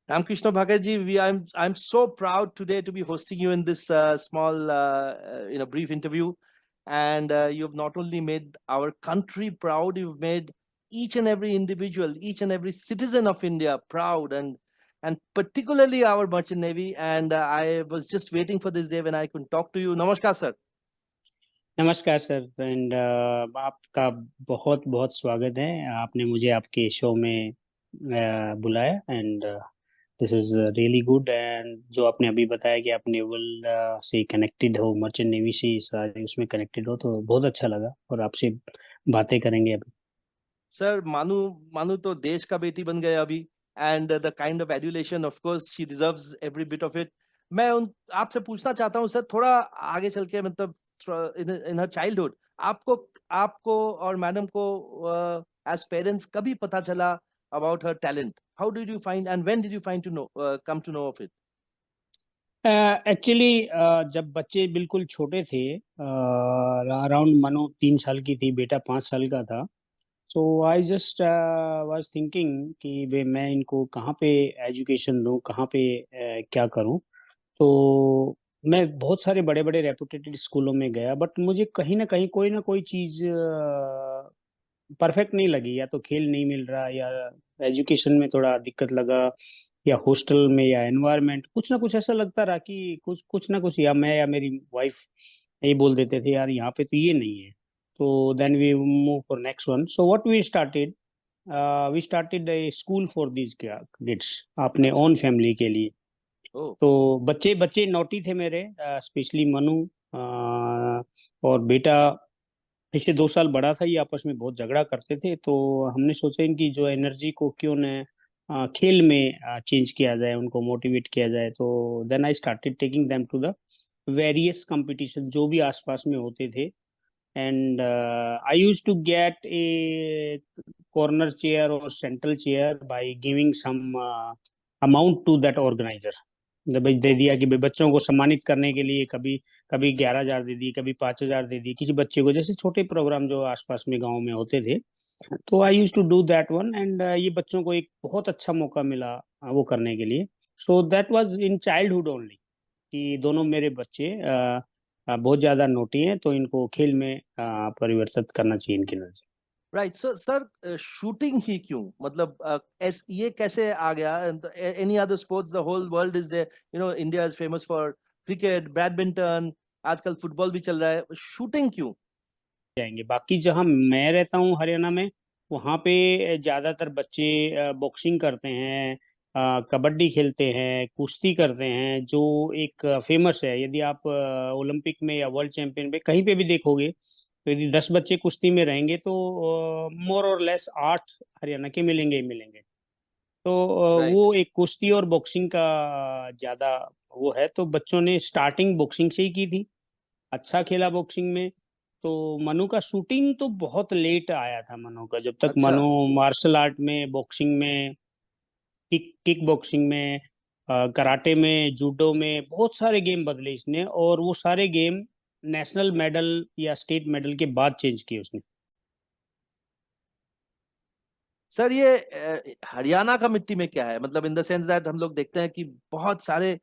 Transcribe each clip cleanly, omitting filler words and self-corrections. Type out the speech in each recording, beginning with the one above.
Ramakrishna Bhagatji, I'm so proud today to be hosting you in this small brief interview, and you've not only made our country proud, you've made each and every individual, each and every citizen of India proud, and particularly our merchant navy. And I was just waiting for this day when I could talk to you. Namaskar, sir. नमस्कार sir and आपका बहुत बहुत स्वागत है। आपने मुझे आपके show में बुलाया and this is really good. And जो आपने अभी बताया कि आप नेवल से कनेक्टेड हो, मर्चेंट नेवी से सारे उसमें कनेक्टेड हो, तो बहुत अच्छा लगा और आपसे बातें करेंगे अभी। सर, मानू मानू तो देश का बेटी बन गया अभी, and the kind of adulation, of course she deserves every bit of it. मैं उन आपसे पूछना चाहता हूँ सर, थोड़ा आगे चल के, मतलब इन हर चाइल्डहुड आपको आपको और मैडम को एज पेरेंट्स कभी पता चला about her talent? How did you find and when did you find to know come to know of it? Actually जब बच्चे बिल्कुल छोटे थे, अराउंड मनो 3 साल की थी, बेटा 5 साल का था। सो आई जस्ट वाज थिंकिंग कि मैं इनको कहाँ पे एजुकेशन दूँ, कहाँ पे क्या करूँ। तो मैं बहुत सारे बड़े बड़े रेपुटेटेड स्कूलों में गया, बट मुझे कहीं ना कोई चीज़ परफेक्ट नहीं लगी। या तो खेल नहीं मिल रहा, या एजुकेशन में थोड़ा दिक्कत लगा, या हॉस्टल में, या एनवायरनमेंट कुछ ना कुछ ऐसा लगता रहा कि कुछ कुछ ना कुछ, या मैं या मेरी वाइफ ये बोल देते थे यार यहाँ पे तो ये नहीं है। तो then we move for next one. So what we started a school for this kids, अपने अच्छा। ओन फैमिली के लिए। ओ। तो बच्चे बच्चे नोटी थे मेरे, स्पेशली मनु और बेटा। इससे 2 साल बड़ा था, ये आपस में बहुत झगड़ा करते थे। तो हमने सोचा इनकी जो एनर्जी को क्यों न खेल में चेंज किया जाए, उनको मोटिवेट किया जाए। तो then I started taking them to the various competition जो भी आसपास में होते थे। And I use to get a corner chair और central chair by giving some amount to that organiser. भाई दे दिया कि भाई बच्चों को सम्मानित करने के लिए, कभी कभी 11,000 दे दी, कभी 5,000 दे दी किसी बच्चे को, जैसे छोटे प्रोग्राम जो आसपास में गांव में होते थे। तो I use to do that one. And ये बच्चों को एक बहुत अच्छा मौका मिला वो करने के लिए। So that was in childhood only, कि दोनों मेरे बच्चे बहुत ज्यादा नोटी हैं, तो इनको खेल में परिवर्तित करना चाहिए इनकी नजर। राइट। सो सर, शूटिंग ही क्यों, मतलब ये कैसे आ गया? Any other sports, the whole world is there, India is famous for cricket, badminton, आजकल फुटबॉल भी चल रहा है, शूटिंग क्यों? जाएंगे बाकी जहाँ मैं रहता हूँ हरियाणा में, वहाँ पे ज्यादातर बच्चे बॉक्सिंग करते हैं, कबड्डी खेलते हैं, कुश्ती करते हैं, जो एक फेमस है। यदि आप ओलंपिक में या वर्ल्ड चैंपियन में कहीं पे भी देखोगे, तो यदि 10 बच्चे कुश्ती में रहेंगे तो मोर और लेस 8 हरियाणा के मिलेंगे ही मिलेंगे। तो राइट। वो एक कुश्ती और बॉक्सिंग का ज्यादा वो है। तो बच्चों ने स्टार्टिंग बॉक्सिंग से ही की थी, अच्छा खेला बॉक्सिंग में। तो मनु का शूटिंग तो बहुत लेट आया था। मनु का जब तक अच्छा। मनु मार्शल आर्ट में, बॉक्सिंग में, किक बॉक्सिंग में, कराटे में, जूडो में, बहुत सारे गेम बदले इसने, और वो सारे गेम नेशनल मेडल या स्टेट मेडल के बाद चेंज किए उसने। सर, ये हरियाणा का मिट्टी में क्या है, मतलब इन द सेंस दैट हम लोग देखते हैं कि बहुत सारे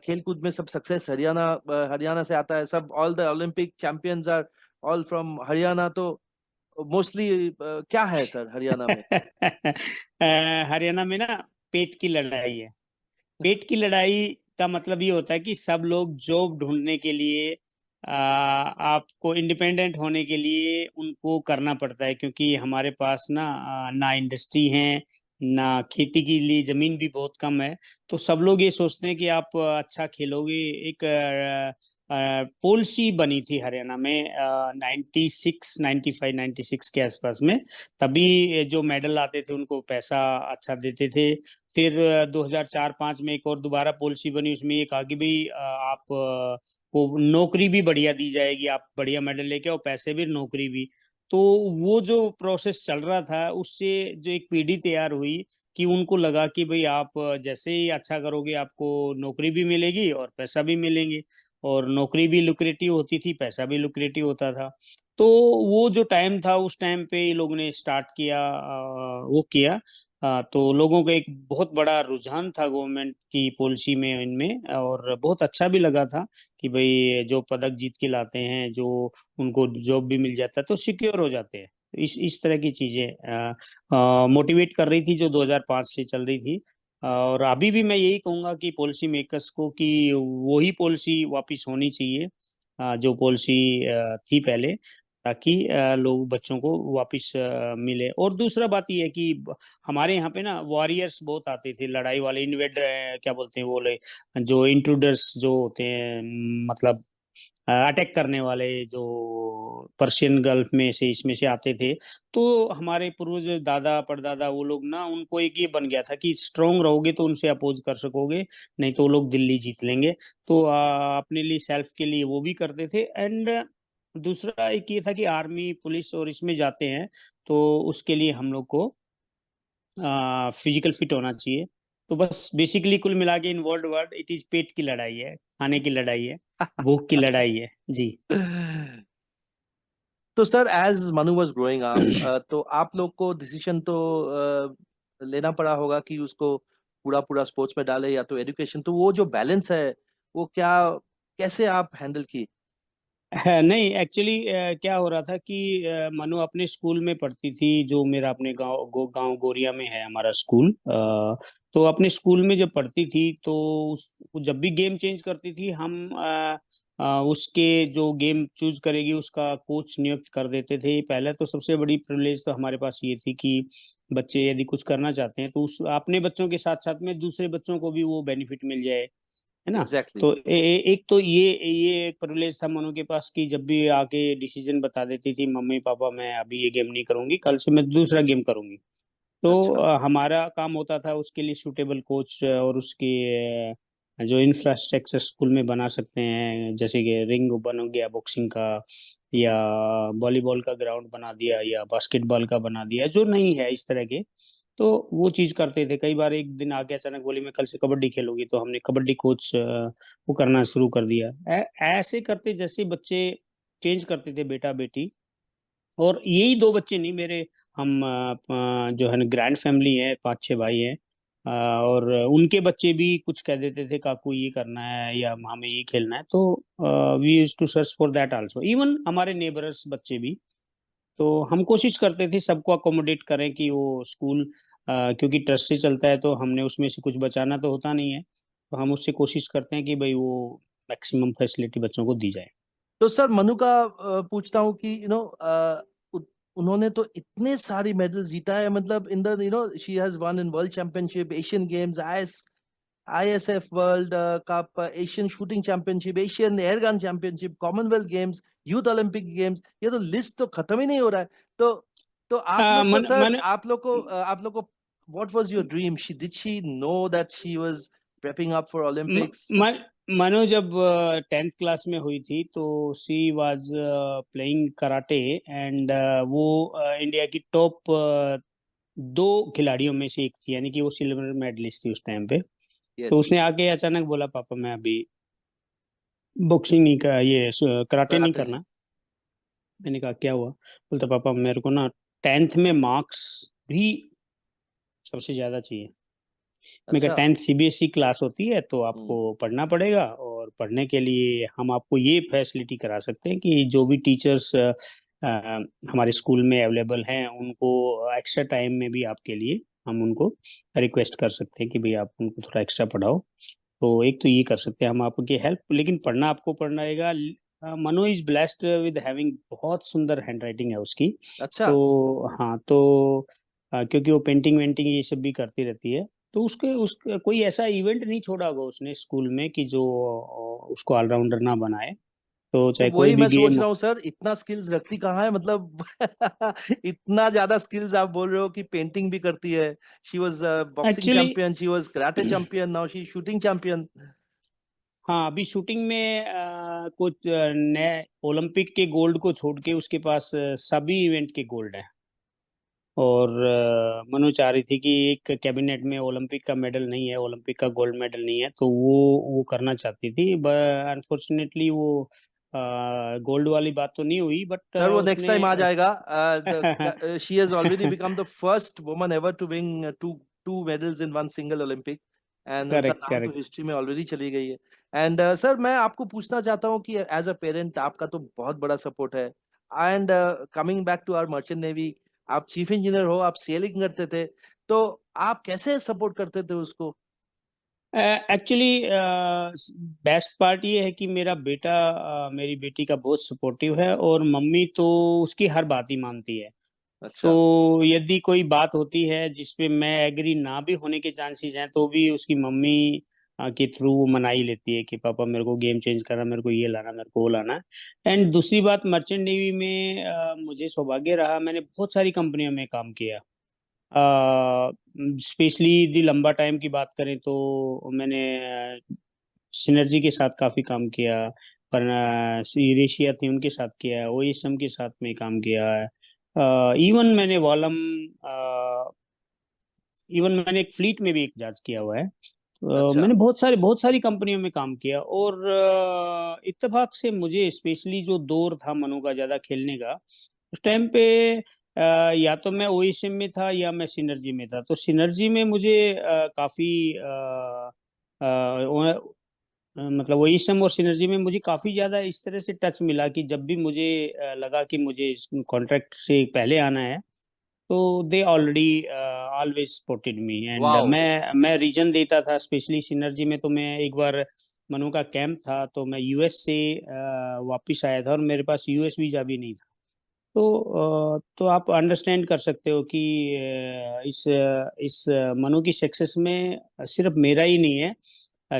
खेल कूद में सब सक्सेस हरियाणा से आता है, सब all the Olympic champions are all from Haryana. तो मोस्टली क्या है सर हरियाणा में? हरियाणा में ना पेट की लड़ाई है। पेट की लड़ाई का मतलब ये होता है कि सब लोग जॉब ढूंढने के लिए, आपको इंडिपेंडेंट होने के लिए उनको करना पड़ता है, क्योंकि हमारे पास ना ना इंडस्ट्री है, ना खेती के लिए जमीन भी बहुत कम है। तो सब लोग ये सोचते हैं कि आप अच्छा खेलोगे। एक पॉलिसी बनी थी हरियाणा में 96, 95, 96 के आसपास में। तभी जो मेडल आते थे उनको पैसा अच्छा देते थे। फिर 2004-05 में एक और दोबारा पॉलिसी बनी, उसमें ये कहा कि भाई आप को नौकरी भी बढ़िया दी जाएगी, आप बढ़िया मेडल लेके आओ, पैसे भी, नौकरी भी। तो वो जो प्रोसेस चल रहा था, उससे जो एक पीढ़ी तैयार हुई कि उनको लगा कि भाई आप जैसे ही अच्छा करोगे, आपको नौकरी भी मिलेगी और पैसा भी मिलेंगे। और नौकरी भी लुक्रेटिव होती थी, पैसा भी लुक्रेटिव होता था। तो वो जो टाइम था, उस टाइम पे ये लोगों ने स्टार्ट किया, वो किया। तो लोगों का एक बहुत बड़ा रुझान था गवर्नमेंट की पॉलिसी में इनमें, और बहुत अच्छा भी लगा था कि भाई जो पदक जीत के लाते हैं, जो उनको जॉब भी मिल जाता है तो सिक्योर हो जाते हैं। इस तरह की चीजें मोटिवेट कर रही थी जो 2005 से चल रही थी। और अभी भी मैं यही कहूंगा कि पॉलिसी मेकर्स को कि वही पॉलिसी वापस होनी चाहिए, जो पॉलिसी थी पहले, ताकि लोग बच्चों को वापस मिले। और दूसरा बात ये है कि हमारे यहाँ पे ना वॉरियर्स बहुत आते थे, लड़ाई वाले इन्वेडर, क्या बोलते हैं वो लोग, जो इंट्रूडर्स जो होते हैं, मतलब अटैक करने वाले, जो पर्शियन गल्फ में से इसमें से आते थे। तो हमारे पूर्वज दादा परदादा वो लोग ना, उनको एक ये बन गया था कि स्ट्रोंग रहोगे तो उनसे अपोज कर सकोगे, नहीं तो वो लोग दिल्ली जीत लेंगे। तो अपने लिए सेल्फ के लिए वो भी करते थे। एंड दूसरा एक ये था कि आर्मी पुलिस और इसमें जाते हैं तो उसके लिए हम लोग को फिजिकल फिट होना चाहिए। तो बस बेसिकली कुल मिला के in world word it is पेट की लड़ाई है, खाने की लड़ाई है, भूख की लड़ाई है जी। तो sir as Manu was growing up, तो आप लोग को डिसीजन तो लेना पड़ा होगा कि उसको पूरा पूरा स्पोर्ट्स में डाले या तो एजुकेशन, तो वो जो बैलेंस है वो क्या, कैसे आप हैंडल की? है नहीं, एक्चुअली क्या हो रहा था कि मनु अपने स्कूल में पढ़ती थी, जो मेरा अपने गांव गोरिया में है हमारा स्कूल। तो अपने स्कूल में जब पढ़ती थी तो वो जब भी गेम चेंज करती थी, हम उसके जो गेम चूज करेगी उसका कोच नियुक्त कर देते थे। पहले तो सबसे बड़ी प्रिविलेज तो हमारे पास ये थी कि बच्चे यदि कुछ करना चाहते हैं तो उस अपने बच्चों के साथ साथ में दूसरे बच्चों को भी वो बेनिफिट मिल जाए, है ना। एग्जैक्टली। तो एक तो ये एक प्रिविलेज था मनु के पास कि जब भी आके डिसीजन बता देती थी, मम्मी पापा मैं अभी ये गेम नहीं करूंगी, कल से मैं दूसरा गेम करूंगी। तो अच्छा। हमारा काम होता था उसके लिए सूटेबल कोच और उसके जो इंफ्रास्ट्रक्चर स्कूल में बना सकते हैं, जैसे कि रिंग बन गया बॉक्सिंग का, या वॉलीबॉल का ग्राउंड बना दिया, या बास्केटबॉल का बना दिया, जो नहीं है इस तरह के। तो वो चीज करते थे। कई बार एक दिन आके अचानक बोली मैं कल से कबड्डी खेलूंगी, तो हमने कबड्डी कोच वो करना शुरू कर दिया। ऐसे करते जैसे बच्चे चेंज करते थे बेटा बेटी। और यही दो बच्चे नहीं मेरे, हम जो है ना ग्रैंड फैमिली है, 5-6 भाई हैं। और उनके बच्चे भी कुछ कह देते थे काकू ये करना है या हमें ये खेलना है, तो we use to search for that also, even हमारे नेबरर्स बच्चे भी। तो हम कोशिश करते थे सबको अकोमोडेट करें कि वो स्कूल, क्योंकि ट्रस्ट से चलता है तो हमने उसमें से कुछ बचाना तो होता नहीं है, तो हम उससे कोशिश करते हैं कि भाई वो मैक्सिमम फैसिलिटी बच्चों को दी जाए। तो सर मनु का पूछता हूँ कि उन्होंने तो इतने सारी मेडल जीता है, मतलब in the she has one in world championship, Asian games, ISF world cup, Asian shooting championship, Asian airgun championship, Commonwealth games, youth Olympic games, ये तो लिस्ट तो खत्म ही नहीं हो रहा है। तो तो आप लोग को मन सर, मन आप लोग को what was your dream? She did she know that she was prepping up for म- ओलंपिक्स? म- मनो जब 10th क्लास में हुई थी तो she was playing karate, and वो इंडिया की टॉप दो खिलाड़ियों में से एक थी, यानी कि वो सिल्वर मेडलिस्ट थी उस टाइम पे। तो यस। उसने आके अचानक बोला पापा मैं अभी बॉक्सिंग नहीं कर, ये कराटे नहीं कराटे। करना। मैंने कहा क्या हुआ? बोलता पापा मेरे को ना 10th में मार्क्स भी सबसे ज्यादा चाहिए। मैं कहा अच्छा। 10th सीबीएसई क्लास होती है तो हम्म। आपको पढ़ना पड़ेगा, और पढ़ने के लिए हम आपको ये फैसिलिटी करा सकते हैं कि जो भी टीचर्स हमारे स्कूल में अवेलेबल हैं उनको एक्स्ट्रा टाइम में भी आपके लिए हम उनको रिक्वेस्ट कर सकते हैं कि भाई आप उनको थोड़ा एक्स्ट्रा पढ़ाओ। तो एक तो ये कर सकते हैं हम आपकी हेल्प, लेकिन पढ़ना आपको पढ़ना रहेगा। मनो इज ब्लेस्ड विद हैविंग, बहुत सुंदर हैंड राइटिंग है उसकी। अच्छा। तो हाँ, तो क्योंकि वो पेंटिंग वेंटिंग ये सब भी करती रहती है, तो उसका कोई ऐसा इवेंट नहीं छोड़ा होगा उसने स्कूल में कि जो उसको ऑलराउंडर ना बनाए, तो तो चाहे कोई वही भी मैं सोच गेम रहा हो। हूँ सर, इतना स्किल्स रखती कहाँ है, मतलब इतना ज्यादा स्किल्स आप बोल रहे हो कि पेंटिंग भी करती है। She was boxing actually champion, she was karate champion, now she shooting champion. हाँ, अभी शूटिंग में कुछ नए ओलंपिक के गोल्ड को छोड़ के उसके पास सभी इवेंट के गोल्ड है। और मनु चाह रही थी कि एक कैबिनेट में ओलंपिक का मेडल नहीं है, ओलंपिक का गोल्ड मेडल नहीं है, तो वो करना चाहती थी। अनफॉर्चुनेटली वो गोल्ड वाली बात तो नहीं हुई, बट सर वो नेक्स्ट उसने टाइम आ जाएगा. She has already become the first woman ever to win two two medals in one single Olympic, and उनका करेक्ट नाम तो करेक्ट। हिस्ट्री में ऑलरेडी चली गई है. एंड सर मैं आपको पूछना चाहता हूँ कि एज अ पेरेंट आपका तो बहुत बड़ा सपोर्ट है. And coming back to our merchant navy, आप चीफ इंजीनियर हो, आप सेलिंग करते थे, तो आप कैसे सपोर्ट करते थे उसको? एक्चुअली बेस्ट पार्ट ये है कि मेरा बेटा मेरी बेटी का बहुत सपोर्टिव है, और मम्मी तो उसकी हर बात ही मानती है। तो अच्छा. यदि कोई बात होती है जिसपे मैं एग्री ना भी होने के चांसेस हैं, तो भी उसकी मम्मी के थ्रू वो मना ही लेती है कि पापा मेरे को गेम चेंज करना, मेरे को ये लाना, मेरे को वो लाना। एंड दूसरी बात, मर्चेंट नेवी में मुझे सौभाग्य रहा, मैंने बहुत सारी कंपनियों में काम किया। स्पेशली यदि लंबा टाइम की बात करें तो मैंने सिनर्जी के साथ काफ़ी काम किया, पर यूरेशिया थी उनके साथ किया है, ओएसएम के साथ में काम किया है। इवन मैंने वॉलम इवन मैंने एक फ्लीट में भी एक जहाज किया हुआ है। अच्छा. मैंने बहुत सारी कंपनियों में काम किया, और इत्तेफाक से मुझे स्पेशली जो दौर था मनु का ज़्यादा खेलने का, उस टाइम पे या तो मैं ओएसएम में था या मैं सिनर्जी में था। तो सिनर्जी में मुझे काफ़ी मतलब ओएसएम और सिनर्जी में मुझे काफ़ी ज़्यादा इस तरह से टच मिला कि जब भी मुझे लगा कि मुझे इस कॉन्ट्रैक्ट से पहले आना है, तो they already always supported me. And wow. मैं रीजन देता था, स्पेशली सिनर्जी में तो मैं एक बार मनु का कैंप था तो मैं यूएस से वापस आया था, और मेरे पास यूएस वीजा भी नहीं था। तो आप अंडरस्टैंड कर सकते हो कि इस मनु की सक्सेस में सिर्फ मेरा ही नहीं है,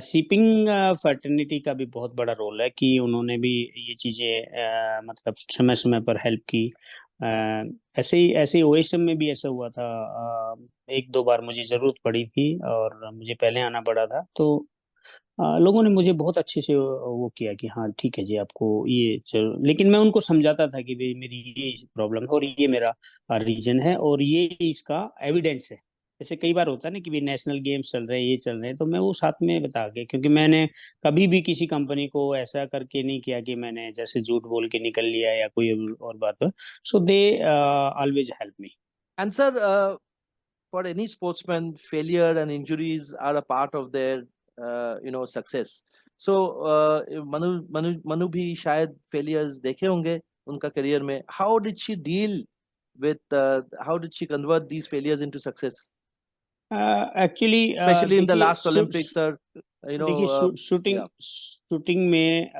सीपिंग फर्टर्निटी का भी बहुत बड़ा रोल है कि उन्होंने भी ये चीज़ें मतलब समय समय पर हेल्प की। अ, ऐसे ही ओएसएम में भी ऐसा हुआ था। एक दो बार मुझे ज़रूरत पड़ी थी और मुझे पहले आना पड़ा था, तो लोगों ने मुझे बहुत अच्छे से वो किया कि हाँ ठीक है जी, आपको ये चलो। लेकिन मैं उनको समझाता था कि भाई मेरी ये प्रॉब्लम है, और ये मेरा रीजन है, और ये इसका एविडेंस है। जैसे कई बार होता है ना कि भाई नेशनल गेम्स चल रहे हैं, ये चल रहे हैं, तो मैं वो साथ में बता के, क्योंकि मैंने कभी भी किसी कंपनी को ऐसा करके नहीं किया कि मैंने जैसे झूठ बोल के निकल लिया या कोई और बात हो। So they always help me. And sir, for any sportsman, failure and injuries are a part of their success. So Manu भी शायद failures देखे होंगे उनका career में. How did she deal with how did she convert these failures into success, actually especially in the देखिए last Olympics, sir? you know देखिए uh, shooting yeah. Shooting में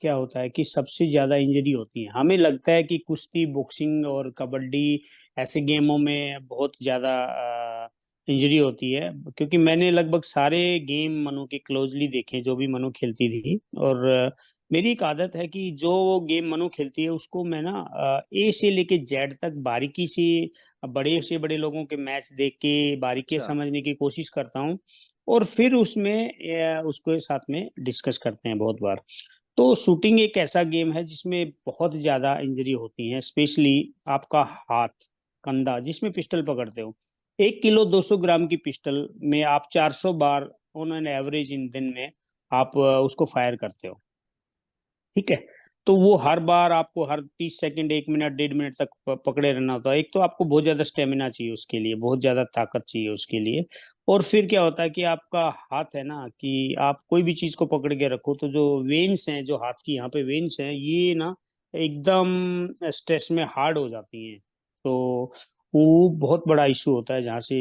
क्या होता है कि सबसे ज्यादा इंजरी होती है। हमें लगता है कि कुश्ती, बॉक्सिंग और कबड्डी ऐसे गेमों में बहुत ज्यादा इंजरी होती है, क्योंकि मैंने लगभग सारे गेम मनु के क्लोजली देखे जो भी मनु खेलती थी। और मेरी एक आदत है कि जो गेम मनु खेलती है उसको मैं ना ए से लेके जेड तक बारीकी से बड़े लोगों के मैच देख के बारीकी अच्छा. समझने की कोशिश करता हूँ, और फिर उसमें उसको साथ में डिस्कस करते हैं बहुत बार। तो शूटिंग एक ऐसा गेम है जिसमें बहुत ज्यादा इंजरी होती है, स्पेशली आपका हाथ, कंधा जिसमें पिस्टल पकड़ते हो। 1 किलो 200 ग्राम की पिस्टल में आप 400 बार ऑन एन एवरेज इन दिन में आप उसको फायर करते हो। ठीक है। तो वो हर बार आपको हर 30 सेकंड, 1 मिनट, 1.5 मिनट तक पकड़े रहना होता है। एक तो आपको बहुत ज्यादा स्टेमिना चाहिए उसके लिए, बहुत ज्यादा ताकत चाहिए उसके लिए। और फिर क्या होता है कि आपका हाथ है ना, कि आप कोई भी चीज को पकड़ के रखो तो जो वेन्स हैं, जो हाथ की यहाँ पे वेन्स हैं, ये ना एकदम स्ट्रेस में हार्ड हो जाती हैं। तो वो बहुत बड़ा इशू होता है जहाँ से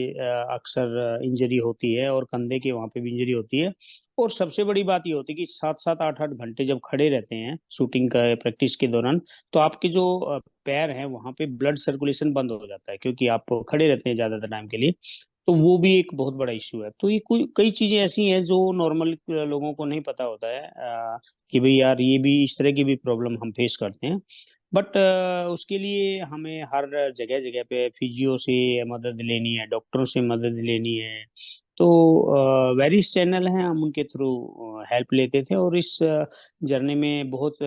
अक्सर इंजरी होती है, और कंधे के वहाँ पे भी इंजरी होती है। और सबसे बड़ी बात ये होती है कि 7 7 8 8 घंटे जब खड़े रहते हैं शूटिंग का प्रैक्टिस के दौरान, तो आपके जो पैर हैं वहां पे ब्लड सर्कुलेशन बंद हो जाता है, क्योंकि आप खड़े रहते हैं ज्यादातर टाइम के लिए। तो वो भी एक बहुत बड़ा इश्यू है। तो ये कोई कई चीजें ऐसी हैं जो नॉर्मल लोगों को नहीं पता होता है, कि भाई यार ये भी इस तरह की भी प्रॉब्लम हम फेस करते हैं। बट उसके लिए हमें हर जगह जगह पे फिजियो से मदद लेनी है, डॉक्टरों से मदद लेनी है। तो वेरियस चैनल हैं, हम उनके थ्रू हेल्प लेते थे। और इस जर्नी में बहुत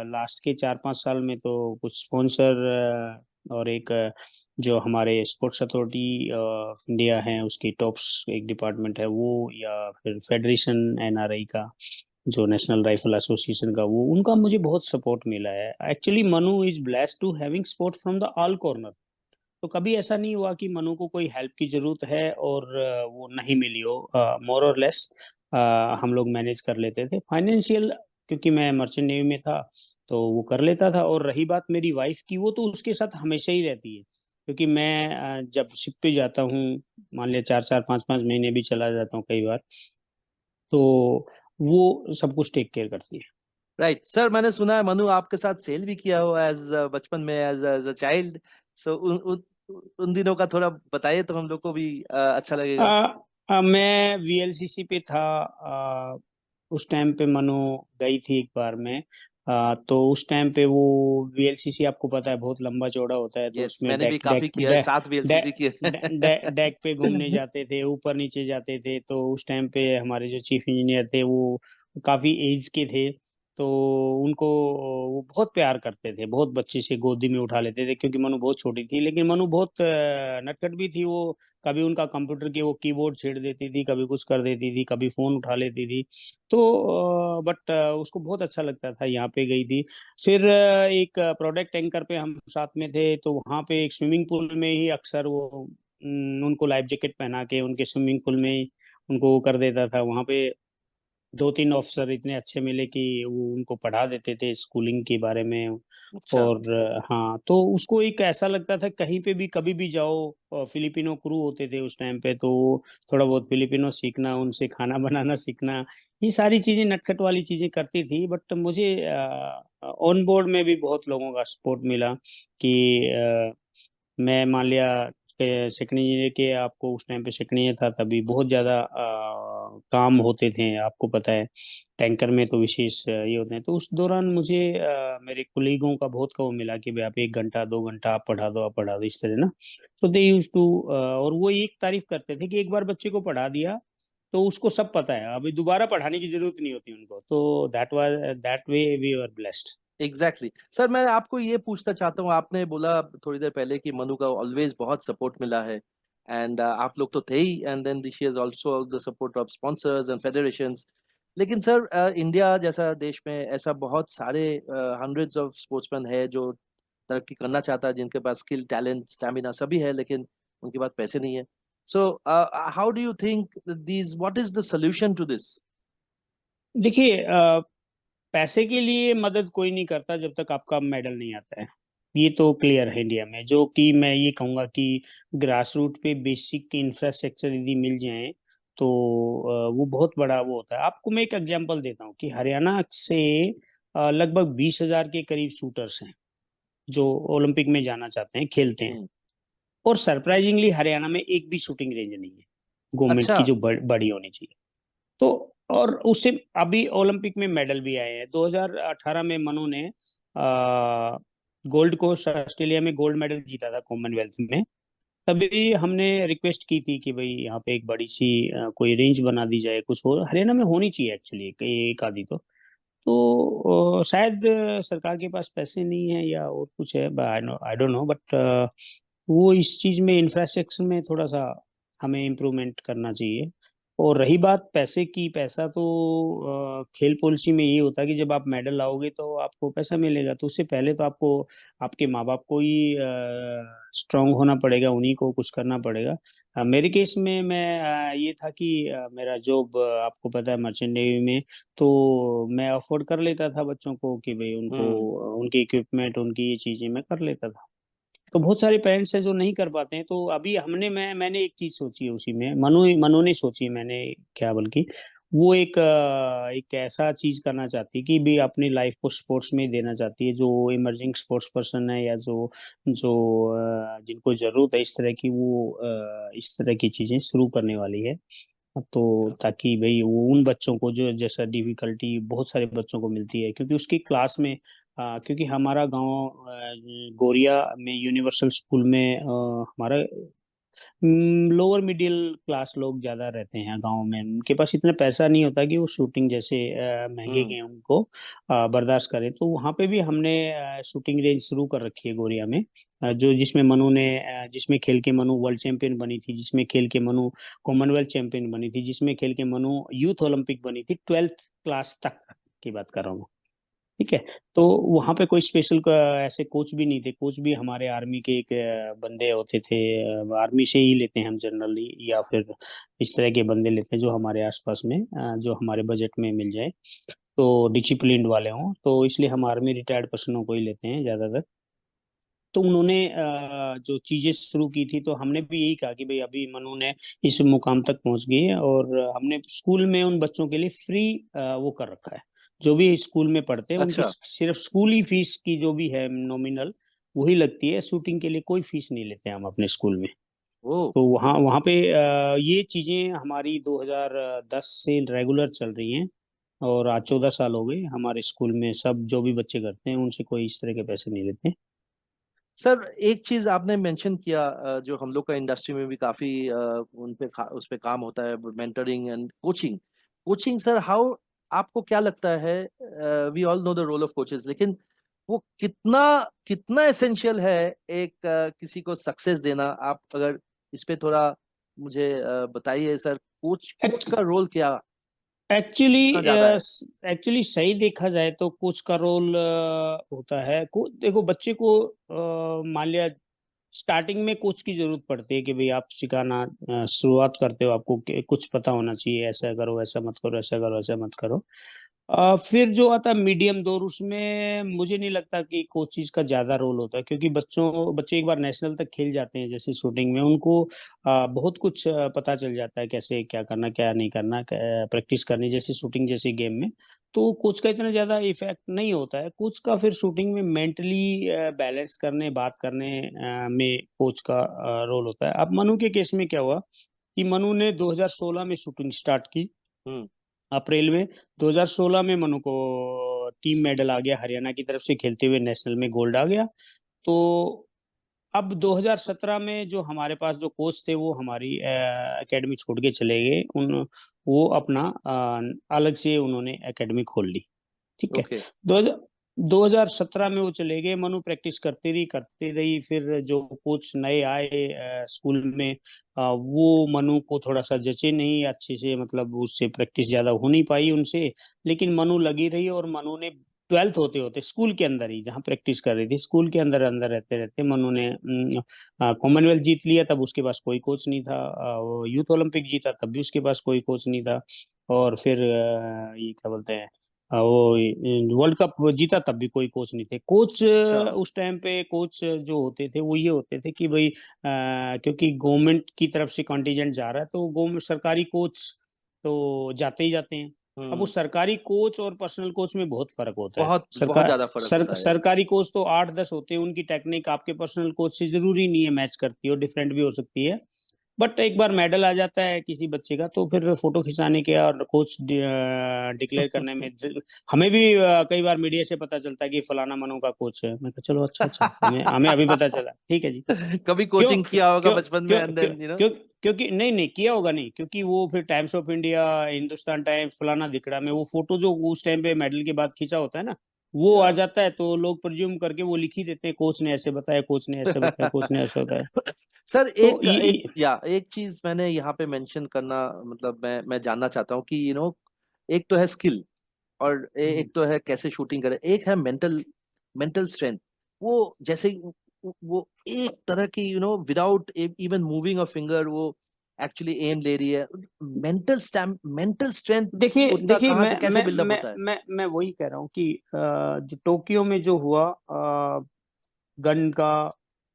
लास्ट के 4 5 साल में तो कुछ स्पॉन्सर और एक जो हमारे स्पोर्ट्स अथॉरिटी ऑफ इंडिया है उसकी टॉप्स एक डिपार्टमेंट है वो, या फिर फेडरेशन एनआरआई का, जो नेशनल राइफल एसोसिएशन का, वो उनका मुझे बहुत सपोर्ट मिला है। Actually Manu is blessed to having support from the all corner. तो कभी ऐसा नहीं हुआ कि मनु को कोई हेल्प की जरूरत है और वो नहीं मिली हो। मोर और लेस हम लोग मैनेज कर लेते थे फाइनेंशियल, क्योंकि मैं मर्चेंट नेवी में था तो वो कर लेता था। और रही बात मेरी वाइफ की, वो तो उसके साथ हमेशा ही रहती है, क्योंकि मैं जब शिप पे जाता हूँ, मान लिया 4-4 5-5 महीने भी चला जाता हूँ कई बार, तो वो सब कुछ टेक केयर करती है। राइट सर, मैंने सुना है मनु आपके साथ सेल भी किया हो एज बचपन में, एज एज अ चाइल्ड। सो उन दिनों का थोड़ा बताइए तो हम लोग को भी अच्छा लगेगा। मैं वीएलसीसी पे था। उस टाइम पे मनु गई थी एक बार में। तो उस टाइम पे वो वीएलसीसी आपको पता है बहुत लंबा चौड़ा होता है, तो यस, उसमें मैंने भी डेक काफी डेक किया है, डेक 7 वीएलसीसी किए डेक पे घूमने जाते थे, ऊपर नीचे जाते थे। तो उस टाइम पे हमारे जो चीफ इंजीनियर थे वो काफी एज के थे, तो उनको वो बहुत प्यार करते थे, बहुत बच्चे से गोदी में उठा लेते थे, क्योंकि मनु बहुत छोटी थी। लेकिन मनु बहुत नटखट भी थी। वो कभी उनका कंप्यूटर के वो कीबोर्ड छेड़ देती थी, कभी कुछ कर देती थी, कभी फोन उठा लेती थी। तो बट उसको बहुत अच्छा लगता था। यहाँ पे गई थी। फिर एक प्रोडक्ट एंकर पे हम साथ में थे, तो वहाँ पे एक स्विमिंग पूल में ही अक्सर वो उनको लाइफ जैकेट पहना के उनके स्विमिंग पूल में ही उनको वो कर देता था। वहाँ पे 2-3 ऑफिसर इतने अच्छे मिले कि वो उनको पढ़ा देते थे स्कूलिंग के बारे में। अच्छा। और हाँ, तो उसको एक ऐसा लगता था कहीं पे भी कभी भी जाओ, फिलिपिनो क्रू होते थे उस टाइम पे, तो थोड़ा बहुत फिलिपिनो सीखना, उनसे खाना बनाना सीखना, ये सारी चीजें नटखट वाली चीजें करती थी। बट मुझे ऑन बोर्ड में भी बहुत लोगों का सपोर्ट मिला कि मैं मान लिया सेकंड ईयर के, आपको उस टाइम पे सेकंड ईयर था, तभी बहुत ज्यादा काम होते थे, आपको पता है टैंकर में तो विशेष ये होते हैं। तो उस दौरान मुझे मेरे कुलीगों का बहुत वो मिला कि भाई आप 1 घंटा 2 घंटा आप पढ़ा दो, आप पढ़ा दो, इस तरह ना। तो दे यूज टू, और वो एक तारीफ करते थे कि एक बार बच्चे को पढ़ा दिया तो उसको सब पता है, अभी दोबारा पढ़ाने की जरूरत नहीं होती उनको। तो that way we are blessed. Exactly sir, मैं आपको ये पूछना चाहता हूँ, आपने बोला थोड़ी देर पहले कि मनु का ऑलवेज बहुत सपोर्ट मिला है, एंड आप लोग तो थे ही, and then she is also the support of sponsors and federations. लेकिन सर, इंडिया जैसा देश में ऐसा बहुत सारे हंड्रेड्स ऑफ स्पोर्ट्समैन है जो तरक्की करना चाहता है, जिनके पास स्किल, टैलेंट, स्टैमिना सभी है, लेकिन उनके पास पैसे नहीं है। So how do you think these, what is the solution to this? देखिए, पैसे के लिए मदद कोई नहीं करता जब तक आपका मेडल नहीं आता है। ये तो क्लियर है इंडिया में। जो कि मैं ये कहूँगा कि ग्रास रूट पे बेसिक इंफ्रास्ट्रक्चर यदि मिल जाए तो वो बहुत बड़ा वो होता है। आपको मैं एक एग्जांपल देता हूँ कि हरियाणा से लगभग 20,000 के करीब शूटर्स हैं जो ओलंपिक में जाना चाहते हैं, खेलते हैं। और सरप्राइजिंगली हरियाणा में एक भी शूटिंग रेंज नहीं है गवर्नमेंट अच्छा। की, जो बड़ी होनी चाहिए। तो और उससे अभी ओलंपिक में मेडल भी आए हैं। 2018 में मनु ने गोल्ड कोस्ट ऑस्ट्रेलिया में गोल्ड मेडल जीता था कॉमनवेल्थ में। तभी हमने रिक्वेस्ट की थी कि भाई यहाँ पे एक बड़ी सी कोई रेंज बना दी जाए, कुछ हो हरियाणा में होनी चाहिए एक्चुअली एक आधी तो शायद सरकार के पास पैसे नहीं है या और कुछ है, आई डोंट नो। बट वो इस चीज में इंफ्रास्ट्रक्चर में थोड़ा सा हमें इम्प्रूवमेंट करना चाहिए। और रही बात पैसे की, पैसा तो खेल पॉलिसी में ये होता है कि जब आप मेडल लाओगे तो आपको पैसा मिलेगा। तो उससे पहले तो आपको आपके माँ बाप को ही स्ट्रांग होना पड़ेगा, उन्हीं को कुछ करना पड़ेगा। मेरे केस में मैं ये था कि मेरा जॉब आपको पता है मर्चेंट नेवी में, तो मैं अफोर्ड कर लेता था बच्चों को कि भाई उनको हम्म। उनकी इक्विपमेंट, उनकी ये चीजें मैं कर लेता था। तो बहुत सारे पेरेंट्स हैं जो नहीं कर पाते हैं। तो अभी मैंने एक चीज सोची है उसी में, मनु ने सोची, मैंने क्या बल्कि वो एक ऐसा चीज करना चाहती है कि भी अपनी लाइफ को स्पोर्ट्स में ही देना चाहती है। जो इमर्जिंग स्पोर्ट्स पर्सन है या जो जो जिनको जरूरत है इस तरह की, वो इस तरह की चीजें शुरू करने वाली है। तो ताकि भाई वो उन बच्चों को जो जैसा डिफिकल्टी बहुत सारे बच्चों को मिलती है, क्योंकि उसकी क्लास में क्योंकि हमारा गांव गोरिया में यूनिवर्सल स्कूल में हमारा लोअर मिडिल क्लास लोग ज्यादा रहते हैं गांव में, उनके पास इतना पैसा नहीं होता कि वो शूटिंग जैसे महंगे हम्म। गेम को बर्दाश्त करें। तो वहां पे भी हमने शूटिंग रेंज शुरू कर रखी है गोरिया में, जो जिसमें मनु ने जिसमें खेल के मनु वर्ल्ड चैंपियन बनी थी, जिसमें खेल के मनु कॉमनवेल्थ चैंपियन बनी थी, जिसमें खेल के मनु यूथ ओलंपिक बनी थी, 12th क्लास तक की बात कर रहा हूँ। ठीक है। तो वहां पे कोई स्पेशल ऐसे कोच भी नहीं थे, कोच भी हमारे आर्मी के एक बंदे होते थे, आर्मी से ही लेते हैं हम जनरली, या फिर इस तरह के बंदे लेते हैं जो हमारे आसपास में जो हमारे बजट में मिल जाए, तो डिसिप्लिन्ड वाले हों, तो इसलिए हम आर्मी रिटायर्ड पर्सनों को ही लेते हैं ज्यादातर। तो उन्होंने जो चीजें शुरू की थी, तो हमने भी यही कहा कि भाई अभी मनु ने इस मुकाम तक पहुंच गई है, और हमने स्कूल में उन बच्चों के लिए फ्री वो कर रखा है, जो भी स्कूल में पढ़ते हैं उनकी अच्छा। सिर्फ स्कूली फीस की जो भी है नॉमिनल वही लगती है, शूटिंग के लिए कोई फीस नहीं लेते हम अपने स्कूल में। ओ। तो वहाँ वहाँ पे ये चीजें हमारी 2010 से रेगुलर चल रही हैं, और आज 14 साल हो गए हमारे स्कूल में, सब जो भी बच्चे करते हैं उनसे कोई इस तरह के पैसे नहीं लेते। सर एक चीज आपने मेंशन किया, जो हम लोग का इंडस्ट्री में भी काफी उस पे काम होता है, mentoring and coaching. Coaching sir, how, आपको क्या लगता है? We all know the role of coaches, लेकिन वो कितना कितना एसेंशियल है एक किसी को सक्सेस देना? आप अगर इस पे थोड़ा मुझे बताइए सर, कोच कोच का रोल क्या, एक्चुअली कितना ज्यादा है? एक्चुअली सही देखा जाए तो कोच का रोल होता है। देखो बच्चे को मान लिया स्टार्टिंग में कोच की जरूरत पड़ती है कि भाई आप सिखाना शुरुआत करते हो, आपको कुछ पता होना चाहिए, ऐसा करो, ऐसा मत करो, ऐसा करो, ऐसा मत करो। फिर जो आता है मीडियम दौर, उसमें मुझे नहीं लगता कि कोचिज का ज्यादा रोल होता है, क्योंकि बच्चे एक बार नेशनल तक खेल जाते हैं जैसे शूटिंग में, उनको बहुत कुछ पता चल जाता है, कैसे क्या करना क्या नहीं करना, प्रैक्टिस करनी, जैसे शूटिंग जैसे गेम में। तो कोच का इतना ज्यादा इफेक्ट नहीं होता है। कोच का फिर शूटिंग में मेंटली बैलेंस करने, बात करने में कोच का रोल होता है। अब मनु के केस में क्या हुआ कि मनु ने 2016 में शूटिंग स्टार्ट की, हम्म। अप्रैल में। 2016 में मनु को टीम मेडल आ गया, हरियाणा की तरफ से खेलते हुए नेशनल में गोल्ड आ गया। तो अब 2017 में जो हमारे पास जो कोच थे वो हमारी एकेडमी छोड़ के चले गए, उन वो अपना अलग से उन्होंने एकेडमी खोल ली। ठीक है। ओके। दो 2017 में वो चले गए, मनु प्रैक्टिस करती रही। फिर जो कोच नए आए स्कूल में, वो मनु को थोड़ा सा जचे नहीं अच्छे से, मतलब उससे प्रैक्टिस ज्यादा हो नहीं पाई उनसे। लेकिन मनु लगी रही, और मनु ने 12th होते होते स्कूल के अंदर ही जहाँ प्रैक्टिस कर रही थी, स्कूल के अंदर अंदर रहते रहते मनु ने कॉमनवेल्थ जीत लिया। तब उसके पास कोई कोच नहीं था। वो यूथ ओलंपिक जीता, तब भी उसके पास कोई कोच नहीं था। और फिर ये क्या बोलते हैं, वो वर्ल्ड कप जीता, तब भी कोई कोच नहीं थे। कोच अच्छा। उस टाइम पे कोच जो होते थे वो ये होते थे कि भाई क्योंकि गवर्नमेंट की तरफ से कॉन्टिजेंट जा रहा है, तो गवर्नमेंट सरकारी कोच तो जाते ही जाते हैं। अब वो हम्म। सरकारी कोच और पर्सनल कोच में बहुत फर्क होता है। बहुत बहुत ज्यादा फर्क होता है। सरकारी कोच तो 8-10 होते हैं, उनकी टेक्निक आपके पर्सनल कोच से जरूरी नहीं है मैच करती हो, डिफरेंट भी हो सकती है। बट एक बार मेडल आ जाता है किसी बच्चे का, तो फिर फोटो खिंचाने के और कोच डिक्लेयर करने में हमें भी कई बार मीडिया से पता चलता है कि फलाना मनु का कोच है। मैं कहा चलो अच्छा अच्छा, हमें हमें अभी पता चला, ठीक है जी। कभी क्यों कोचिंग किया होगा क्यों बचपन में, क्यों एंड क्यों देन क्यों क्योंकि नहीं नहीं किया होगा, नहीं, क्योंकि वो फिर times of India, Hindustan times, फलाना दिखड़ा में वो फोटो जो उस टाइम पे मेडल के बाद खींचा होता है ना, वो आ या। जाता है, तो लोग प्रज्यूम करके वो लिख ही देते हैं, कोच ने ऐसे बताया, कोच ने ऐसे बताया, कोच ने ऐसे बताया। सर तो एक चीज मैंने यहाँ पे मेंशन करना, मतलब मैं जानना चाहता हूँ कि एक तो है स्किल, और एक तो है कैसे शूटिंग करे, एक है मेंटल मेंटल स्ट्रेंथ। वो जैसे वो एक तरह की without even moving a finger, वो एक्चुअली एम ले रही है। मेंटल स्ट्रेंथ देखिए उतना देखिए, कहाँ से कैसे बिल्डअप होता है? मैं वही कह रहा हूँ कि जो टोक्यो में जो हुआ, गन का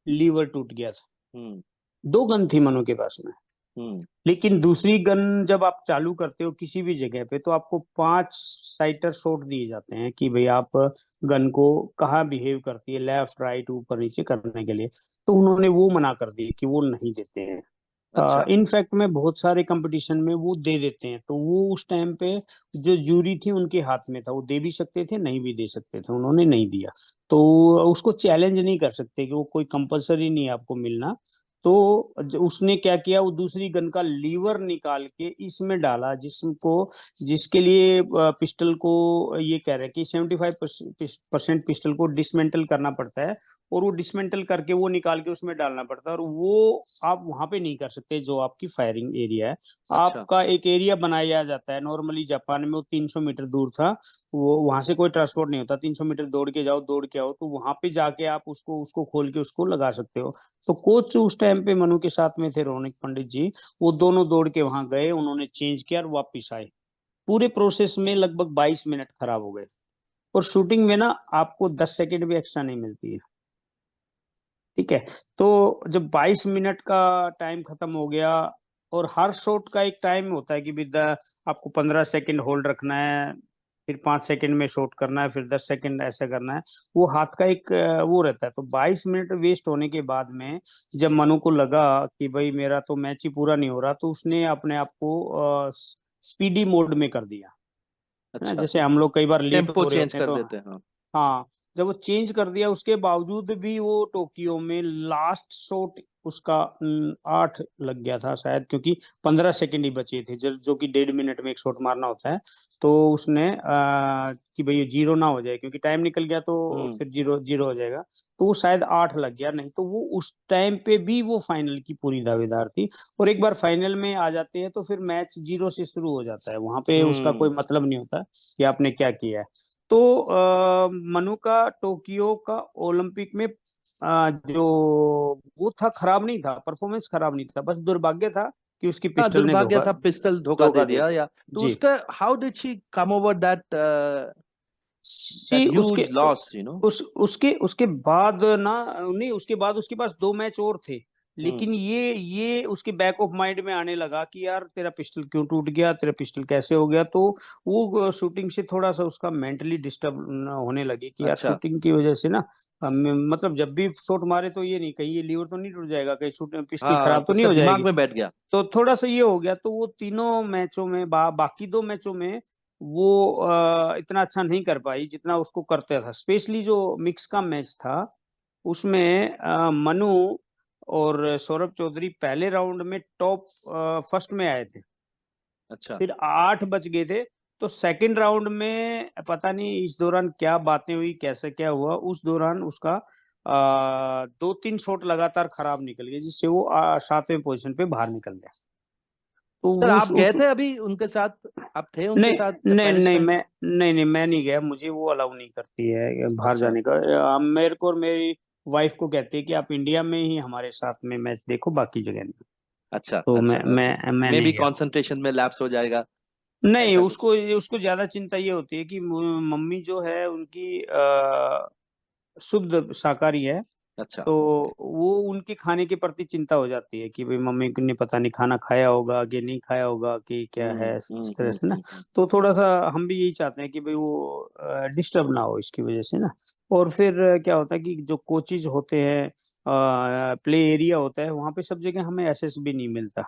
लीवर टूट गया था। हम्म। 2 गन थी मनु के पास में, हम्म। लेकिन दूसरी गन जब आप चालू करते हो किसी भी जगह पे, तो आपको 5 साइटर शॉट दिए जाते हैं कि भाई आप गन को कहाँ बिहेव करती है, लेफ्ट राइट ऊपर नीचे करने के लिए। तो उन्होंने वो मना कर दिया कि वो नहीं देते हैं। अच्छा। इनफैक्ट में बहुत सारे कंपटीशन में वो दे देते हैं, तो वो उस टाइम पे जो जूरी थी उनके हाथ में था, वो दे भी सकते थे नहीं भी दे सकते थे, उन्होंने नहीं दिया। तो उसको चैलेंज नहीं कर सकते कि वो कोई कंपलसरी नहीं है आपको मिलना। उसने क्या किया, वो दूसरी गन का लीवर निकाल के इसमें डाला, जिसके लिए पिस्टल को ये कह रहे हैं कि 75% पिस्टल को डिसमेंटल करना पड़ता है, और वो डिसमेंटल करके वो निकाल के उसमें डालना पड़ता है, और वो आप वहां पे नहीं कर सकते जो आपकी फायरिंग एरिया है। अच्छा आपका एक एरिया बनाया जाता है, नॉर्मली जापान में वो 300 मीटर दूर था, वो वहां से कोई ट्रांसपोर्ट नहीं होता, 300 मीटर दौड़ के आओ, तो वहां पे जाके आप उसको उसको खोल के उसको लगा सकते हो। तो कोच उस टाइम पे मनु के साथ में थे, रौनक पंडित जी, वो दोनों दौड़ के वहां गए, उन्होंने चेंज किया और वापिस आए। पूरे प्रोसेस में लगभग 22 मिनट खराब हो गए। और शूटिंग में ना आपको 10 सेकंड भी एक्स्ट्रा नहीं मिलती है, ठीक है। तो जब 22 मिनट का टाइम खत्म हो गया, और हर शॉट का एक टाइम होता है कि आपको 15 सेकंड होल्ड रखना है, फिर 5 सेकंड में शॉट करना है, फिर 10 सेकंड ऐसा करना है, वो हाथ का एक वो रहता है। तो 22 मिनट वेस्ट होने के बाद में जब मनु को लगा कि भाई मेरा तो मैच ही पूरा नहीं हो रहा, तो उसने अपने आप को स्पीडी मोड में कर दिया, है ना। अच्छा, जैसे हम लोग कई बार लेट टेम्पो हो रहे चेंज होते हैं कर तो, देते हैं, हाँ। हाँ, जब वो चेंज कर दिया उसके बावजूद भी वो टोक्यो में लास्ट शॉट उसका 8 लग गया था शायद, क्योंकि 15 सेकंड ही बचे थे, जो कि 1.5 मिनट में एक शॉट मारना होता है। तो उसने कि भाई ये जीरो ना हो जाए, क्योंकि टाइम निकल गया तो हम्म। फिर जीरो जीरो हो जाएगा। तो वो शायद 8 लग गया, नहीं तो वो उस टाइम पे भी वो फाइनल की पूरी दावेदार थी। और एक बार फाइनल में आ जाते हैं तो फिर मैच जीरो से शुरू हो जाता है, वहां पे उसका कोई हम्म। मतलब नहीं होता कि आपने क्या किया है। तो मनु का टोक्यो का ओलंपिक में जो वो था, खराब नहीं था, परफॉर्मेंस खराब नहीं था, बस दुर्भाग्य था कि उसकी हाँ, पिस्टल ने दुर्भाग्य धोखा था, पिस्टल धोखा दे धोखा दे दिया, दिया। या तो जी। उसका how did she come over that जी। उसके ह्यूज लॉस, यू नो? उसके बाद ना, नहीं, उसके बाद उसके पास 2 मैच और थे, हम्म। लेकिन ये उसके बैक ऑफ माइंड में आने लगा कि यार तेरा पिस्टल क्यों टूट गया, तेरा पिस्टल कैसे हो गया। तो वो शूटिंग से थोड़ा सा उसका मेंटली डिस्टर्ब होने लगी कि यार अच्छा। शूटिंग की वजह से ना, मतलब जब भी शॉट मारे तो ये नहीं, कहीं ये लीवर तो नहीं टूट जाएगा, कहीं शूट पिस्टल हाँ, खराब तो तो नहीं उसका हो दिमाग जाएगी। में बैठ गया। तो थोड़ा सा ये हो गया, तो वो तीनों मैचों में बाकी 2 मैचों में वो इतना अच्छा नहीं कर पाई जितना उसको करते था। स्पेशली जो मिक्स का मैच था, उसमें मनु और सौरभ चौधरी पहले राउंड में टॉप फर्स्ट में आए थे, अच्छा। फिर 8 बच गए थे। तो सेकंड राउंड में पता नहीं इस दौरान क्या बातें हुई, कैसे क्या हुआ, उस दौरान उसका 2-3 शॉट लगातार खराब निकल गए, जिससे वो 7वें पोजीशन पे बाहर निकल गया। तो सर, वो आप गए थे अभी उनके साथ? आप थे उनके नहीं, साथ नहीं, पेरिस नहीं, में? मैं नहीं गया, मुझे वो अलाउ नहीं करती है बाहर अच्छा। जाने का। मेरे को और मेरी वाइफ को कहती है कि आप इंडिया में ही हमारे साथ में मैच देखो, बाकी जगह नहीं। अच्छा। तो अच्छा। मैं मे नहीं बी गया। कंसंट्रेशन में लैप्स हो जाएगा, नहीं, ऐसा कुछ? उसको उसको ज्यादा चिंता ये होती है कि मम्मी जो है उनकी शुद्ध शाकाहारी है। अच्छा। तो वो उनके खाने के प्रति चिंता हो जाती है कि भाई मम्मी ने पता नहीं खाना खाया होगा कि नहीं खाया होगा, कि क्या है, इस तरह से ना। तो थोड़ा सा हम भी यही चाहते हैं कि भाई वो डिस्टर्ब ना हो इसकी वजह से ना। और फिर क्या होता है कि जो कोचेज होते हैं, प्ले एरिया होता है, वहाँ पे सब जगह हमें एसेस भी नहीं मिलता,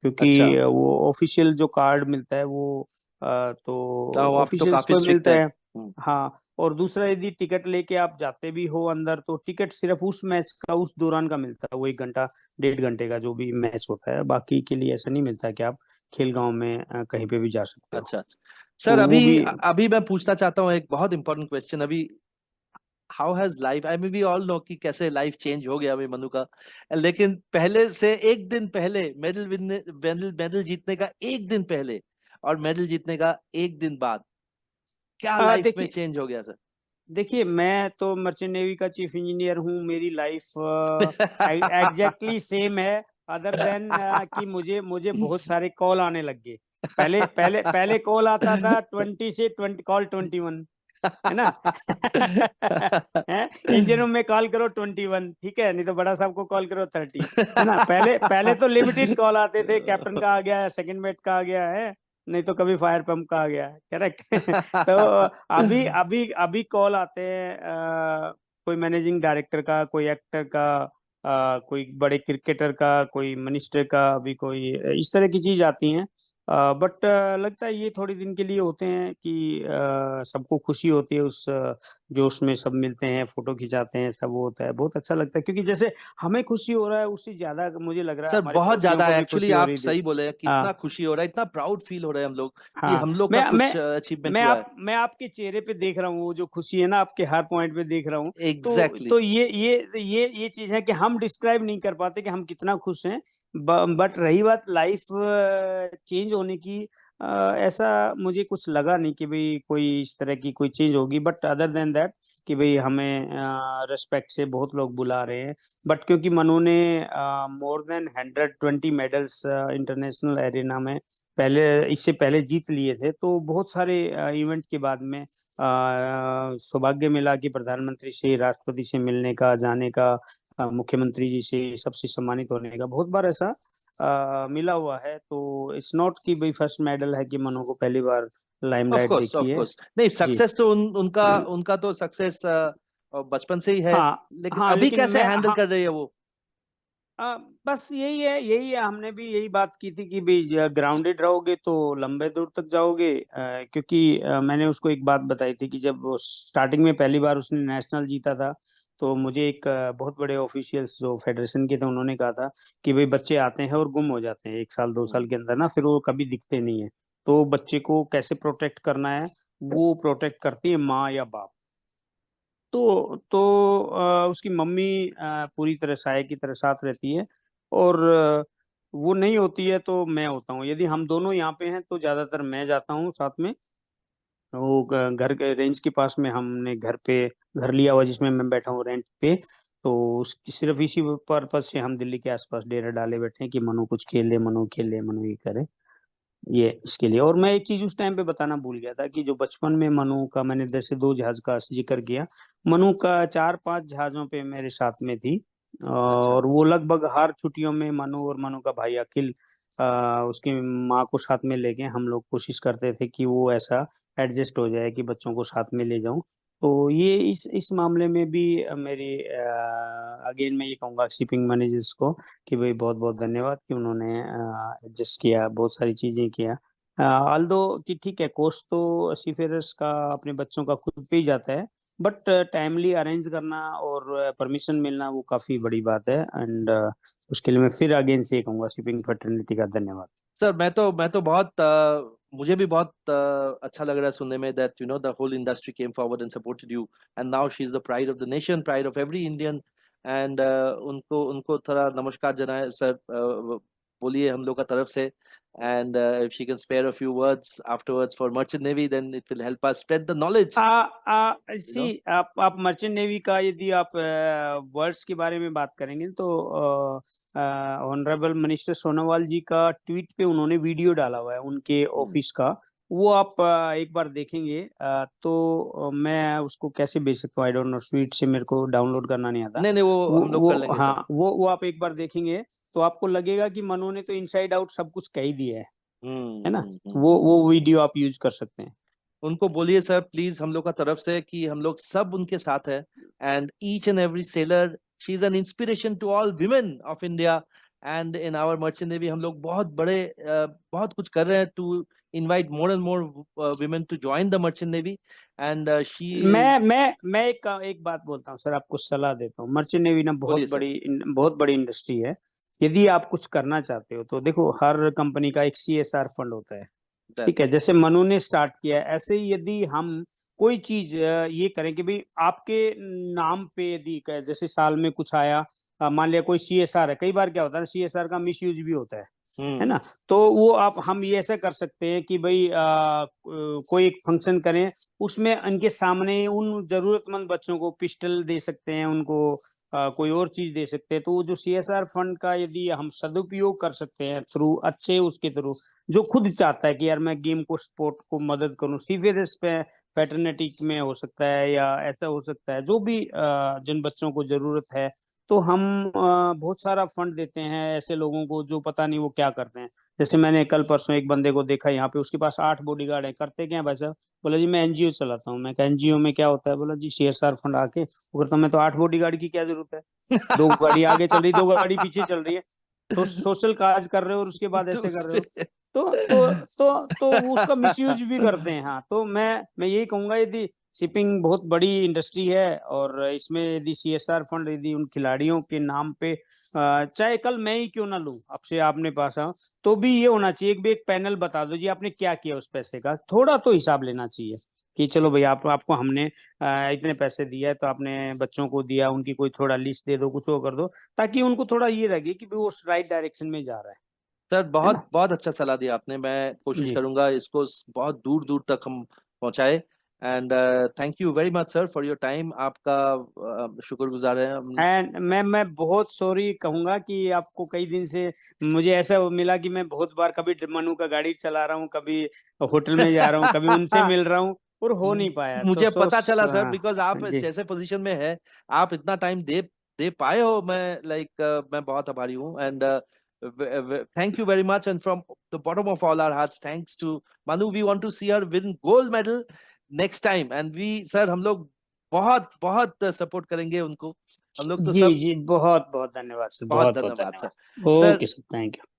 क्योंकि अच्छा। वो ऑफिशियल जो कार्ड मिलता है वो तो तो आप तो ऑफिशियल्स काफी को स्ट्रिक्ट मिलता है। है। हाँ, और दूसरा यदि टिकट लेके आप जाते भी हो अंदर, तो टिकट सिर्फ उस मैच का उस दौरान का मिलता है, वो 1 घंटा 1.5 घंटे का जो भी मैच होता है, बाकी के लिए ऐसा नहीं मिलता कि आप खेल गांव में कहीं पे भी जा सकते हो। अच्छा। अच्छा। तो सर, वो अभी भी। अभी मैं पूछना चाहता हूँ एक बहुत इंपॉर्टेंट क्वेश्चन अभी। How has life, I mean we all know कि कैसे लाइफ चेंज हो गया अभी मनु का, लेकिन पहले से एक दिन पहले, मेडल जीतने का एक दिन पहले और मेडल जीतने का एक दिन बाद, क्या लाइफ में देखिए, चेंज हो गया सर? मैं तो मर्चेंट नेवी का चीफ इंजीनियर हूँ, मेरी लाइफ एग्जैक्टली सेम है, अदर देन कि मुझे मुझे बहुत सारे कॉल आने लग गए। पहले पहले पहले कॉल आता था 20 से 20, कॉल 21, है ना। इंजन रूम में कॉल करो 21, ठीक है, नहीं तो बड़ा साहब को कॉल करो 30, है ना। पहले पहले तो लिमिटेड कॉल आते थे, कैप्टन का आ गया है, सेकंड मेट का आ गया है, नहीं तो कभी फायर पंप का आ गया है, करेक्ट। तो अभी अभी अभी कॉल आते हैं, कोई मैनेजिंग डायरेक्टर का, कोई एक्टर का, कोई बड़े क्रिकेटर का, कोई मिनिस्टर का, अभी कोई इस तरह की चीज आती हैं। बट लगता है ये थोड़े दिन के लिए होते हैं कि सबको खुशी होती है, उस जोश में सब मिलते हैं, फोटो खिंचाते हैं, सब वो होता है, बहुत अच्छा लगता है, क्योंकि जैसे हमें खुशी हो रहा है उससे ज्यादा मुझे लग रहा है सर हमारे बहुत पड़ोसियों ज्यादा को है भी एक्चुअली, खुशी हो आप रही थी। सही बोले हैं, हाँ कितना खुशी हो रहा है, इतना प्राउड फील हो रहा है हम लोग कि हाँ, हम लोग का मैं कुछ अचीवमेंट मैं हुआ है। आप मैं आपके चेहरे पे देख रहा हूँ वो जो खुशी है ना, आपके हर पॉइंट पे देख रहा हूँ। एग्जैक्टली तो ये चीज है कि हम डिस्क्राइब नहीं कर पाते कि हम कितना खुश हैं। बट रही बात लाइफ चेंज होने की, ऐसा मुझे कुछ लगा नहीं कि भाई कोई इस तरह की कोई चीज होगी, बट अदर देन दैट कि भाई हमें रिस्पेक्ट से बहुत लोग बुला रहे हैं। बट क्योंकि मनु ने more than 120 medals international arena में पहले इससे पहले जीत लिए थे, तो बहुत सारे इवेंट के बाद में सौभाग्य मिला कि प्रधानमंत्री से, राष्ट्रपति से मिलने का, जाने का, मुख्यमंत्री जी से, सबसे सम्मानित होने का बहुत बार ऐसा मिला हुआ है। तो इट्स नॉट कि भाई फर्स्ट मेडल है कि मनु को पहली बार लाइमलाइट ऑफ देखी है। कोर्स नहीं, जी सक्सेस तो उनका उनका तो सक्सेस बचपन से ही है, हाँ लेकिन हाँ, अभी लेकिन कैसे मैं हैंडल हाँ कर रही है वो? बस यही है, हमने भी यही बात की थी कि भाई ग्राउंडेड रहोगे तो लंबे दूर तक जाओगे। क्योंकि मैंने उसको एक बात बताई थी कि जब वो स्टार्टिंग में पहली बार उसने नेशनल जीता था, तो मुझे एक बहुत बड़े ऑफिशियल्स जो फेडरेशन के थे उन्होंने कहा था कि भाई बच्चे आते हैं और गुम हो जाते हैं 1 साल 2 साल के अंदर ना, फिर वो कभी दिखते नहीं है। तो बच्चे को कैसे प्रोटेक्ट करना है, वो प्रोटेक्ट करती है माँ या बाप। तो उसकी मम्मी पूरी तरह साय की तरह साथ रहती है, और वो नहीं होती है तो मैं होता हूँ। यदि हम दोनों यहाँ पे हैं तो ज्यादातर मैं जाता हूँ साथ में। वो घर के रेंज के पास में हमने घर लिया हुआ जिसमें मैं बैठा हूँ रेंट पे। तो सिर्फ इसी पर्पज से हम दिल्ली के आसपास डेरा डाले बैठे हैं कि मनु कुछ खेले, मनु खेले, मनु ये करे, ये इसके लिए। और मैं एक चीज उस टाइम पे बताना भूल गया था कि जो बचपन में मनु का, मैंने जैसे 2 जहाज का जिक्र किया, मनु का 4-5 जहाजों पे मेरे साथ में थी। अच्छा। और वो लगभग हर छुट्टियों में मनु और मनु का भाई अखिल उसकी माँ को साथ में लेके हम लोग कोशिश करते थे कि वो ऐसा एडजस्ट हो जाए कि बच्चों को साथ में ले जाऊं। तो ये इस मामले में भी मेरी अगेन मैं ये कहूंगा शिपिंग मैनेजर्स को कि भाई बहुत बहुत धन्यवाद कि उन्होंने एडजस्ट किया, बहुत सारी चीजें किया। ऑल्दो कि ठीक है, कॉस्ट तो सीफेयर्स का अपने बच्चों का खुद पे ही जाता है, बट टाइमली अरेंज करना और परमिशन मिलना वो काफी बड़ी बात है। एंड उसके लिए मैं फिर अगेन से ये कहूंगा शिपिंग फ्रेटर्निटी का धन्यवाद। सर मैं तो बहुत मुझे भी बहुत अच्छा लग रहा है सुनने में that you know the whole industry came forward and supported you, and now she is the pride of the nation, pride of every Indian. And उनको उनको थोड़ा नमस्कार जनाए सर, बोलिए हम लोग का तरफ से। And if she can spare a few words afterwards for merchant navy, then it will help us spread the knowledge, you see no. आप मर्चेंट नेवी का यदि आप वर्ड्स के बारे में बात करेंगे तो ऑनरेबल मिनिस्टर सोनोवाल जी का ट्वीट पे उन्होंने वीडियो डाला हुआ है उनके ऑफिस का। वो आप एक बार देखेंगे तो मैं उसको कैसे भेज सकता हूँ, आई डोंट नो, स्वीट से मेरे को डाउनलोड करना नहीं आता। नहीं नहीं, वो हम लोग कर वो लेंगे सर। हाँ, वो आप एक बार देखेंगे तो आपको लगेगा कि मनु ने तो इनसाइड आउट सब कुछ कह ही दिया है ना। तो वो वीडियो आप यूज कर सकते हैं। उनको बोलिए सर प्लीज हम लोग का तरफ से कि हम लोग सब उनके साथ है, and each and every sailor, she is an inspiration to all women of India. And in our merchant navy हम लोग बहुत बड़े बहुत कुछ कर रहे हैं to invite more and more women to join the merchant navy, and she is। मैं एक बात बोलता हूँ सर, आपको सलाह देता हूँ। मर्चेंट नेवी ना बोलिए सर। बहुत बड़ी इंडस्ट्री है। यदि आप कुछ करना चाहते हो तो देखो, हर कंपनी का एक CSR फंड होता है। ठीक दैट्स है, जैसे मनु ने स्टार्ट किया है, ऐसे ही यदि हम कोई चीज ये करें कि भाई आपके नाम पे यदि जैसे साल में कुछ आया, मान लिया कोई CSR है, कई बार क्या होता है CSR का मिस यूज भी होता है ना। तो वो आप हम ये ऐसा कर सकते हैं कि भाई कोई एक फंक्शन करें, उसमें उनके सामने उन जरूरतमंद बच्चों को पिस्टल दे सकते हैं, उनको कोई और चीज दे सकते हैं। तो वो जो CSR फंड का यदि हम सदुपयोग कर सकते हैं थ्रू अच्छे उसके थ्रू, जो खुद चाहता है कि यार मैं गेम को, स्पोर्ट को मदद करूं, सीवियर्स पे पैटर्निटी में हो सकता है या ऐसा हो सकता है, जो भी जिन बच्चों को जरूरत है, तो हम बहुत सारा फंड देते हैं ऐसे लोगों को जो पता नहीं वो क्या करते हैं। जैसे मैंने कल परसों एक बंदे को देखा यहाँ पे, उसके पास 8 बॉडीगार्ड है, करते क्या है भाई साहब? बोला जी मैं NGO चलाता हूँ। मैं कहा NGO में क्या होता है? बोला जी CSR फंड आके वो करता हूँ। मैं तो 8 बॉडीगार्ड की क्या जरूरत है? 2 गाड़ी आगे चल रही, 2 गाड़ी पीछे चल रही है। सोशल काज कर रहे हो और उसके बाद तो ऐसे कर उस रहे पे हो। तो उसका मिसयूज भी करते हैं। हाँ, तो मैं यही कहूंगा, यदि शिपिंग बहुत बड़ी इंडस्ट्री है और इसमें यदि CSR फंड यदि उन खिलाड़ियों के नाम पे चाहे कल मैं ही क्यों ना लूं, आपसे आपने पास आऊं, तो भी ये होना चाहिए कि एक पैनल बता दो जी आपने क्या किया उस पैसे का, थोड़ा तो हिसाब लेना चाहिए कि चलो भाई आपको हमने इतने पैसे दिया है, तो आपने बच्चों को दिया, उनकी कोई थोड़ा लिस्ट दे दो, कुछ वो कर दो, ताकि उनको थोड़ा ये लगे कि वो उस राइट डायरेक्शन में जा रहा सर है बहुत ना। बहुत अच्छा सलाह दिया आपने। मैं कोशिश जी। करूंगा इसको बहुत दूर दूर तक हम पहुंचाए। And thank you very much sir for your time. आपका शुक्रगुजार है हम। एंड मैं बहुत सॉरी कहूंगा कि आपको कई दिन से मुझे ऐसा मिला कि मैं बहुत बार कभी मनु का गाड़ी चला रहा हूँ, कभी होटल में जा रहा हूँ, कभी उनसे मिल रहा हूँ, और हो नहीं पाया, तो मुझे सो पता चला सर, हाँ, बिकॉज आप जी। जैसे पोजीशन में है, आप इतना टाइम दे दे पाए हो। मैं मैं बहुत आभारी हूँ। And thank you very much, and from the bottom of all our hearts, thanks to Manu. We want to see her win gold medal next time, and we sir हम लोग बहुत बहुत सपोर्ट करेंगे उनको। हम लोग तो जी सब जी, बहुत बहुत धन्यवाद सर, बहुत बहुत बहुत धन्यवाद सर। धन्यवाद। Sir okay sir, thank you.